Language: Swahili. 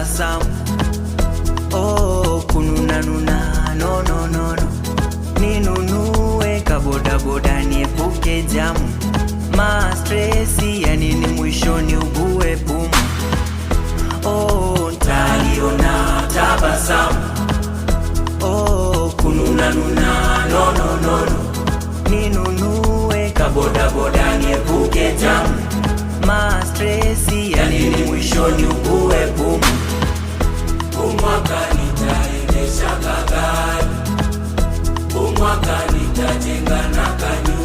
tabasamu. Oh, kununa nuna, no no no no. Ninunue kaboda boda niepuke jamu. Ma stressi ya nini mwishoni ugue pumu. Oh, ntaliona tabasamu. Oh, kununa nuna, no no no no. Ninunue kaboda boda niepuke jamu. Ma stressi ya nini mwishoni ugue pumu. Umwaka nitaendesha gari, umwaka nitajenga na kanyu.